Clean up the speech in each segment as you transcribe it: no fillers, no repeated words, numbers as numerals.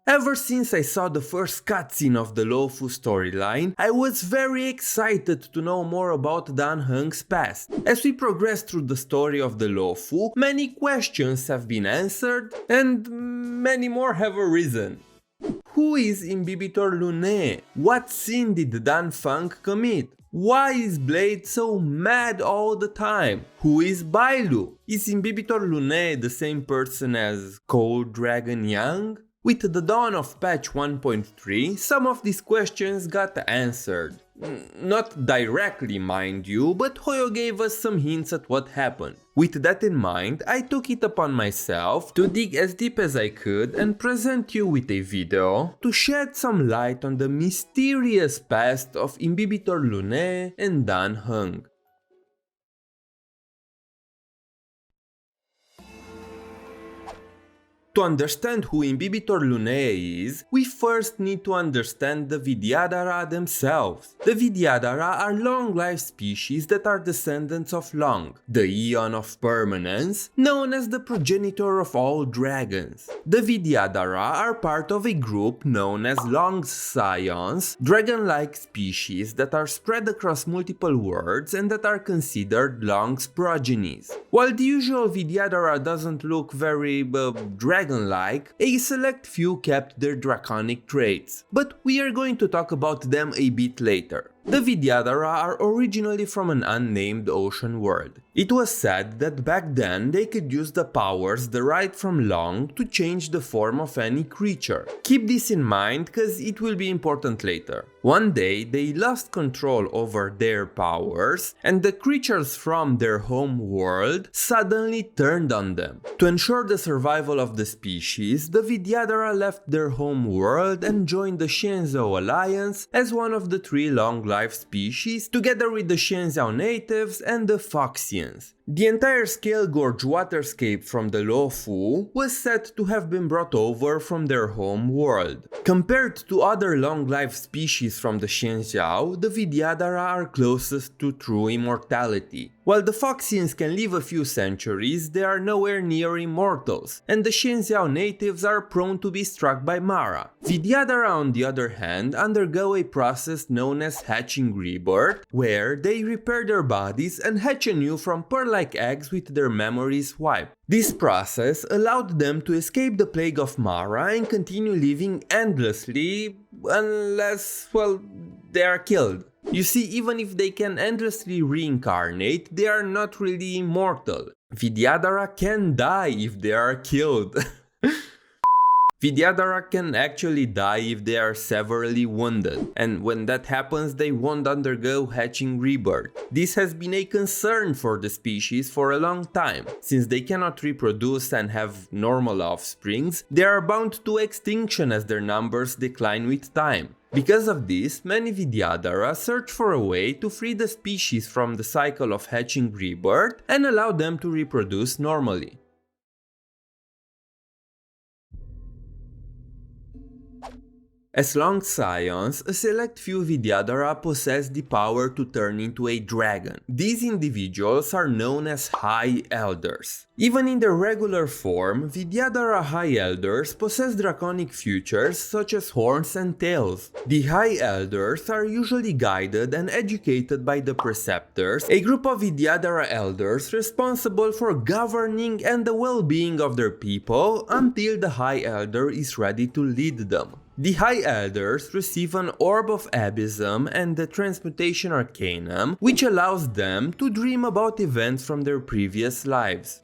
Ever since I saw the first cutscene of the Luofu storyline, I was very excited to know more about Dan Heng's past. As we progress through the story of the Luofu, many questions have been answered and many more have arisen. Who is Imbibitor Lunae? What sin did Dan Feng commit? Why is Blade so mad all the time? Who is Bailu? Is Imbibitor Lunae the same person as Cold Dragon Yang? With the dawn of patch 1.3, some of these questions got answered. Not directly, mind you, but Hoyo gave us some hints at what happened. With that in mind, I took it upon myself to dig as deep as I could and present you with a video to shed some light on the mysterious past of Imbibitor Lunae and Dan Heng. To understand who Imbibitor Lunae is, we first need to understand the Vidyadhara themselves. The Vidyadhara are long-life species that are descendants of Long, the Aeon of Permanence, known as the progenitor of all dragons. The Vidyadhara are part of a group known as Long's Scions, dragon-like species that are spread across multiple worlds and that are considered Long's progenies. While the usual Vidyadhara doesn't look very dragon-like, a select few kept their draconic traits, but we are going to talk about them a bit later. The Vidyadhara are originally from an unnamed ocean world. It was said that back then they could use the powers derived from Long to change the form of any creature. Keep this in mind cause it will be important later. One day they lost control over their powers and the creatures from their home world suddenly turned on them. To ensure the survival of the species, the Vidyadhara left their home world and joined the Xianzhou Alliance as one of the three long-life species, together with the Xianzhou natives and the Foxians. The entire Scale Gorge waterscape from the Luofu was said to have been brought over from their home world. Compared to other long-life species from the Xianzhou, the Vidyadhara are closest to true immortality. While the Foxians can live a few centuries, they are nowhere near immortals, and the Xianzhou natives are prone to be struck by Mara. Vidyadhara, on the other hand, undergo a process known as hatching rebirth, where they repair their bodies and hatch anew from pearl-like eggs with their memories wiped. This process allowed them to escape the plague of Mara and continue living endlessly, unless, well, they are killed. You see, even if they can endlessly reincarnate, they are not really immortal. Vidyadhara can die if they are killed. Vidyadhara can actually die if they are severely wounded, and when that happens they won't undergo hatching rebirth. This has been a concern for the species for a long time. Since they cannot reproduce and have normal offsprings, they are bound to extinction as their numbers decline with time. Because of this, many Vidyadhara search for a way to free the species from the cycle of hatching rebirth and allow them to reproduce normally. As Long Scions, a select few Vidyadhara possess the power to turn into a dragon. These individuals are known as High Elders. Even in their regular form, Vidyadhara High Elders possess draconic features such as horns and tails. The High Elders are usually guided and educated by the Preceptors, a group of Vidyadhara elders responsible for governing and the well-being of their people until the High Elder is ready to lead them. The High Elders receive an Orb of Abysm and the Transmutation Arcanum, which allows them to dream about events from their previous lives.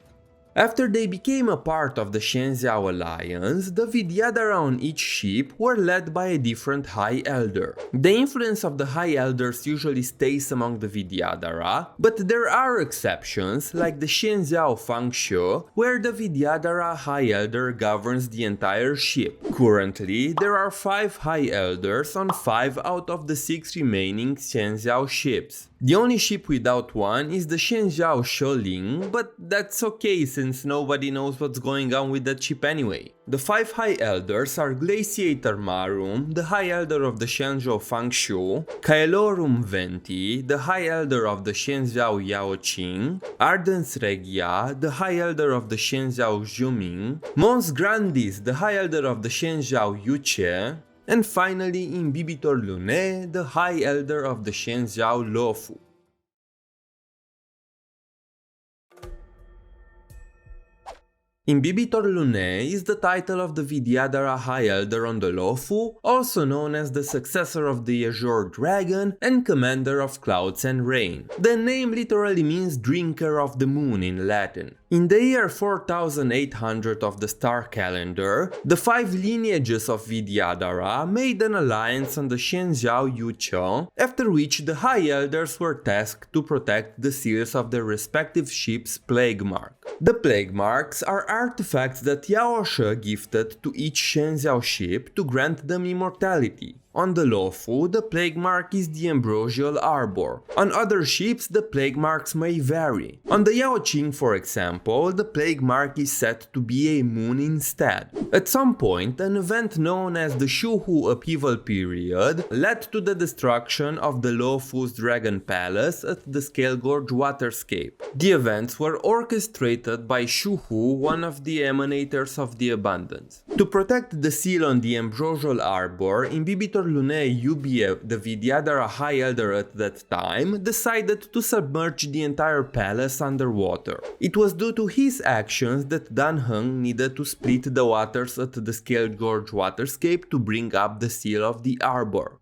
After they became a part of the Xianzhou Alliance, the Vidyadhara on each ship were led by a different High Elder. The influence of the High Elders usually stays among the Vidyadhara, but there are exceptions, like the Xianzhou Fangshu, where the Vidyadhara High Elder governs the entire ship. Currently, there are 5 High Elders on 5 out of the 6 remaining Xianzhou ships. The only ship without one is the Shenzhou Sholing, but that's okay since nobody knows what's going on with that ship anyway. The 5 High Elders are Glaciator Marum, the High Elder of the Shenzhou Fangshu, Caelorum Venti, the High Elder of the Shenzhou Yaoqing, Ardens Regia, the High Elder of the Shenzhou Zhuming, Mons Grandis, the High Elder of the Shenzhou Yuche, and finally Imbibitor Lunae, the High Elder of the Shenzhou Luofu. Imbibitor Lunae is the title of the Vidyadhara High Elder on the Luofu, also known as the successor of the Azure Dragon and commander of clouds and rain. The name literally means drinker of the moon in Latin. In the year 4800 of the star calendar, the 5 lineages of Vidyadhara made an alliance on the Shenzhou Yuche, after which the High Elders were tasked to protect the seals of their respective ships' plague mark. The plague marks are artifacts that Yaoshe gifted to each Shenzhou ship to grant them immortality. On the Luofu, the plague mark is the ambrosial arbor. On other ships, the plague marks may vary. On the Yaoqing, for example, the plague mark is set to be a moon instead. At some point, an event known as the Shuhu Upheaval Period led to the destruction of the Luofu's Dragon Palace at the Scale Gorge Waterscape. The events were orchestrated by Shuhu, one of the emanators of the Abundance. To protect the seal on the ambrosial arbor, Imbibitor Lunae Yubie, the Vidyadhara High Elder at that time, decided to submerge the entire palace underwater. It was due to his actions that Dan Heng needed to split the waters at the Scale Gorge Waterscape to bring up the seal of the arbor.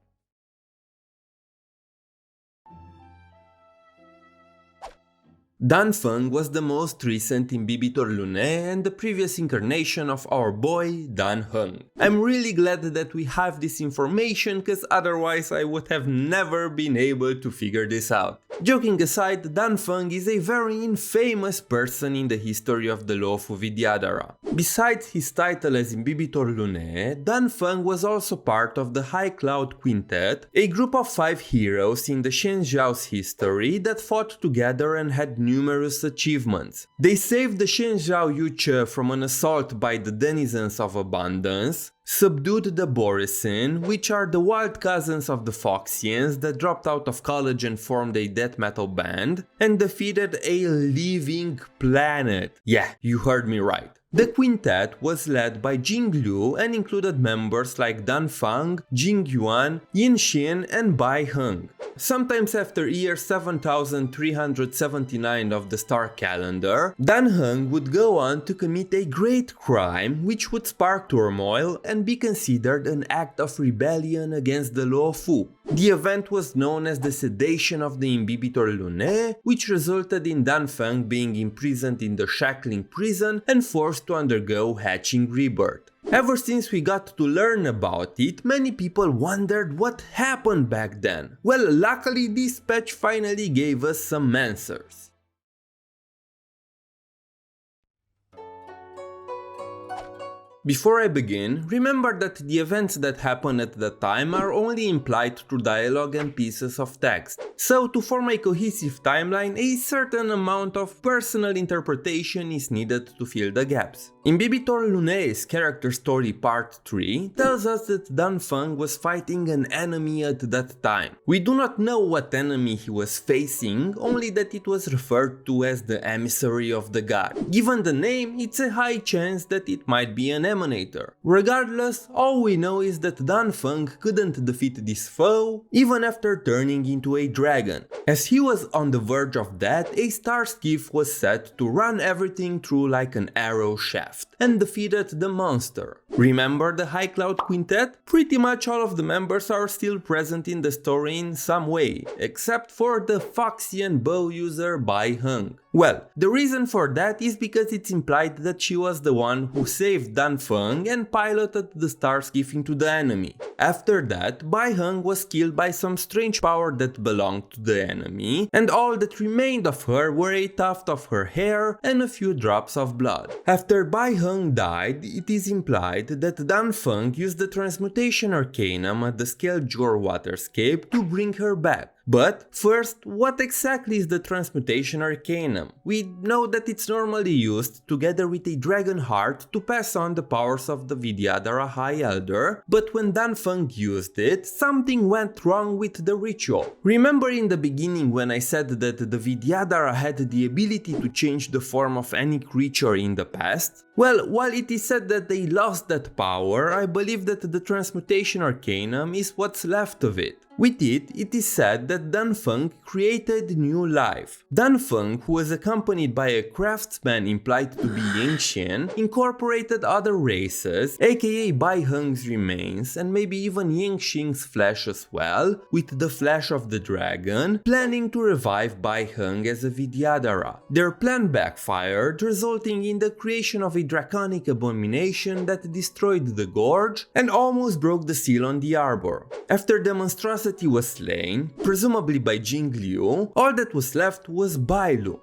Dan Feng was the most recent Imbibitor Lunae and the previous incarnation of our boy Dan Heng. I'm really glad that we have this information, cause otherwise I would have never been able to figure this out. Joking aside, Dan Feng is a very infamous person in the history of the Luofu Vidyadhara. Besides his title as Imbibitor Lunae, Dan Feng was also part of the High Cloud Quintet, a group of 5 heroes in the Shenzhou's history that fought together and had numerous achievements. They saved the Shenzhou Yuche from an assault by the denizens of Abundance, subdued the Borisin, which are the wild cousins of the Foxians that dropped out of college and formed a death metal band, and defeated a living planet. Yeah, you heard me right. The quintet was led by Jinglu and included members like Dan Feng, Jingyuan, Yingxing, and Baiheng. Sometimes after year 7379 of the star calendar, Dan Heng would go on to commit a great crime which would spark turmoil and be considered an act of rebellion against the Luofu. The event was known as the Sedation of the Imbibitor Lunae, which resulted in Dan Feng being imprisoned in the Shackling prison and forced to undergo hatching rebirth. Ever since we got to learn about it, many people wondered what happened back then. Well, luckily this patch finally gave us some answers. Before I begin, remember that the events that happen at that time are only implied through dialogue and pieces of text. So to form a cohesive timeline, a certain amount of personal interpretation is needed to fill the gaps. Imbibitor Lunae's character story part 3 tells us that Dan Feng was fighting an enemy at that time. We do not know what enemy he was facing, only that it was referred to as the emissary of the god. Given the name, it's a high chance that it might be an emanator. Regardless, all we know is that Dan Feng couldn't defeat this foe, even after turning into a dragon. As he was on the verge of death, a star skiff was set to run everything through like an arrow shaft, and defeated the monster. Remember the High Cloud Quintet? Pretty much all of the members are still present in the story in some way, except for the Foxian bow user Baiheng. Well, the reason for that is because it's implied that she was the one who saved Dan Feng and piloted the star skiff into the enemy. After that, Baiheng was killed by some strange power that belonged to the enemy, and all that remained of her were a tuft of her hair and a few drops of blood. After Baiheng died, it is implied that Dan Feng used the transmutation arcanum at the Scale Gorge Waterscape to bring her back. But first, what exactly is the Transmutation Arcanum? We know that it's normally used together with a dragon heart to pass on the powers of the Vidyadhara High Elder, but when Dan Feng used it, something went wrong with the ritual. Remember in the beginning when I said that the Vidyadhara had the ability to change the form of any creature in the past? Well, while it is said that they lost that power, I believe that the Transmutation Arcanum is what's left of it. With it, it is said that Dan Feng created new life. Dan Feng, who was accompanied by a craftsman implied to be Yingxing, incorporated other races, aka Baiheng's remains, and maybe even Yingxing's flesh as well, with the flesh of the dragon, planning to revive Baiheng as a Vidyadhara. Their plan backfired, resulting in the creation of a draconic abomination that destroyed the gorge and almost broke the seal on the arbor. After the monstrosity was slain, presumably by Jingliu, all that was left was Bailu.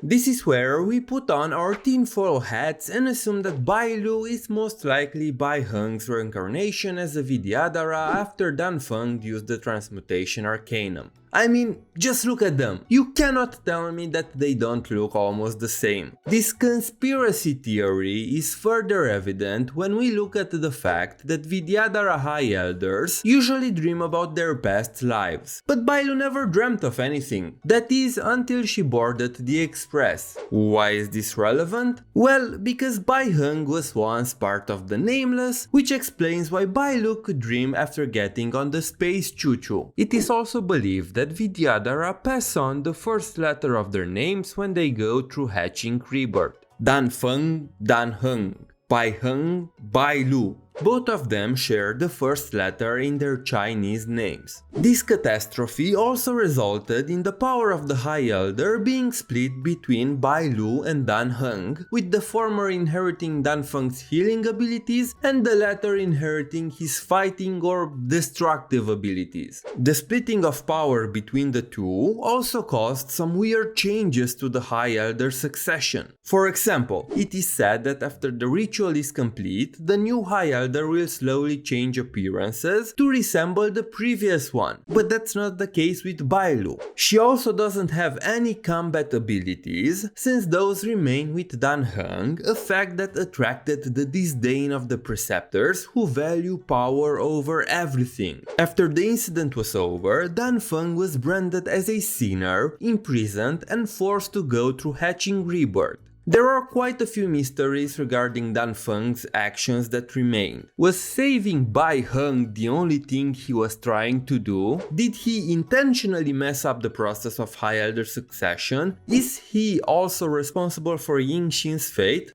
This is where we put on our tinfoil hats and assume that Bailu is most likely Baiheng's reincarnation as a Vidyadhara after Dan Feng used the Transmutation Arcanum. I mean, just look at them. You cannot tell me that they don't look almost the same. This conspiracy theory is further evident when we look at the fact that Vidyadhara High Elders usually dream about their past lives. But Bailu never dreamt of anything. That is, until she boarded the express. Why is this relevant? Well, because Baiheng was once part of the Nameless, which explains why Bailu could dream after getting on the space choo-choo. It is also believed that Vidyadhara pass on the first letter of their names when they go through hatching rebirth. Dan Feng, Dan Heng, Baiheng, Bailu. Both of them share the first letter in their Chinese names. This catastrophe also resulted in the power of the High Elder being split between Bailu and Dan Heng, with the former inheriting Dan Feng's healing abilities and the latter inheriting his fighting or destructive abilities. The splitting of power between the two also caused some weird changes to the High Elder succession. For example, it is said that after the ritual is complete, the new High Elder will slowly change appearances to resemble the previous one, but that's not the case with Bailu. She also doesn't have any combat abilities, since those remain with Dan Heng, a fact that attracted the disdain of the preceptors who value power over everything. After the incident was over, Dan Feng was branded as a sinner, imprisoned and forced to go through hatching rebirth. There are quite a few mysteries regarding Dan Feng's actions that remain. Was saving Baiheng the only thing he was trying to do? Did he intentionally mess up the process of High Elder succession? Is he also responsible for Yingxing's fate?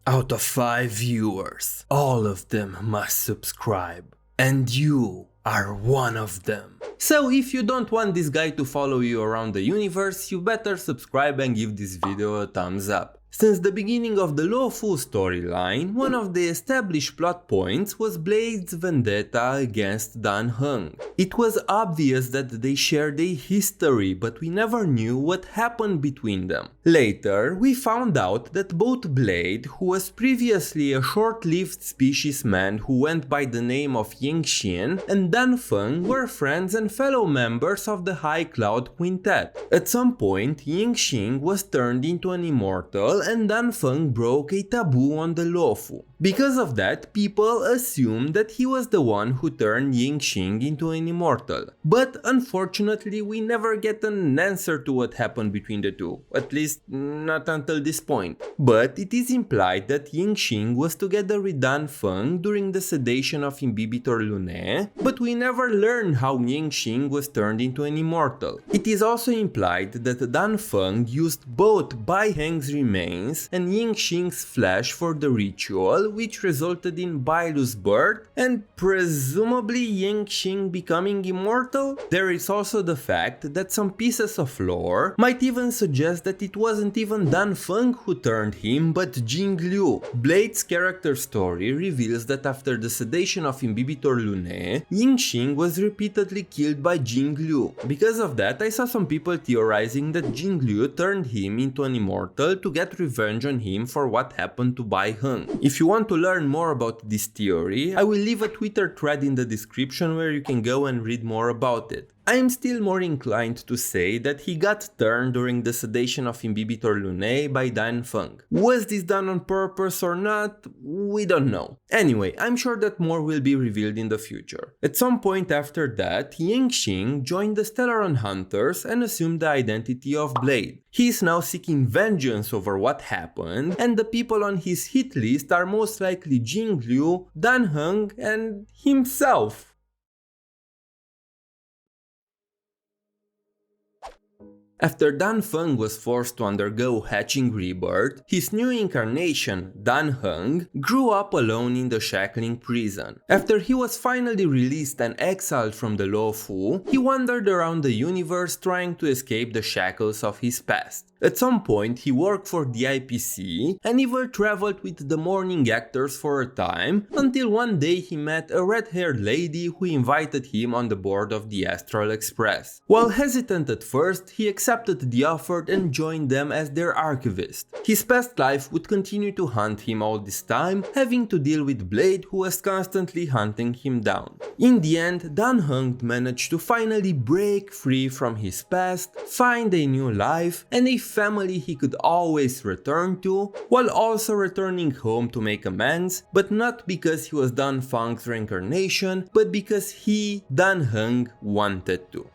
Out of 5 viewers, all of them must subscribe. And you are one of them. So if you don't want this guy to follow you around the universe, you better subscribe and give this video a thumbs up. Since the beginning of the Luofu storyline, one of the established plot points was Blade's vendetta against Dan Heng. It was obvious that they shared a history, but we never knew what happened between them. Later, we found out that both Blade, who was previously a short-lived species man who went by the name of Yingxing, and Dan Feng were friends and fellow members of the High Cloud Quintet. At some point, Yingxing was turned into an immortal and Dan Feng broke a taboo on the Luofu. Because of that, people assumed that he was the one who turned Yingxing into an immortal. But unfortunately, we never get an answer to what happened between the two, at least not until this point. But it is implied that Yingxing was together with Dan Feng during the Sedation of Imbibitor Lunae, but we never learn how Yingxing was turned into an immortal. It is also implied that Dan Feng used both Baiheng's remains and Yingxing's flesh for the ritual, which resulted in Bailu's birth and presumably Yingxing becoming immortal. There is also the fact that some pieces of lore might even suggest that it wasn't even Dan Feng who turned him, but Jingliu. Blade's character story reveals that after the Sedation of Imbibitor Lunae, Yingxing was repeatedly killed by Jingliu. Because of that, I saw some people theorizing that Jingliu turned him into an immortal to get get revenge on him for what happened to Baiheng. If you want to learn more about this theory, I will leave a Twitter thread in the description where you can go and read more about it. I am still more inclined to say that he got turned during the Sedation of Imbibitor Lunae by Dan Feng. Was this done on purpose or not? We don't know. Anyway, I'm sure that more will be revealed in the future. At some point after that, Yingxing joined the Stellaron Hunters and assumed the identity of Blade. He is now seeking vengeance over what happened, and the people on his hit list are most likely Jingliu, Dan Heng, and himself. After Dan Feng was forced to undergo hatching rebirth, his new incarnation, Dan Heng, grew up alone in the shackling prison. After he was finally released and exiled from the Luofu, he wandered around the universe trying to escape the shackles of his past. At some point he worked for the IPC and even traveled with the morning actors for a time, until one day he met a red-haired lady who invited him on the board of the Astral Express. While hesitant at first, he accepted the offer and joined them as their archivist. His past life would continue to hunt him all this time, having to deal with Blade, who was constantly hunting him down. In the end, Dan Heng managed to finally break free from his past, find a new life, and a family he could always return to, while also returning home to make amends, but not because he was Dan Feng's reincarnation, but because he, Dan Heng, wanted to.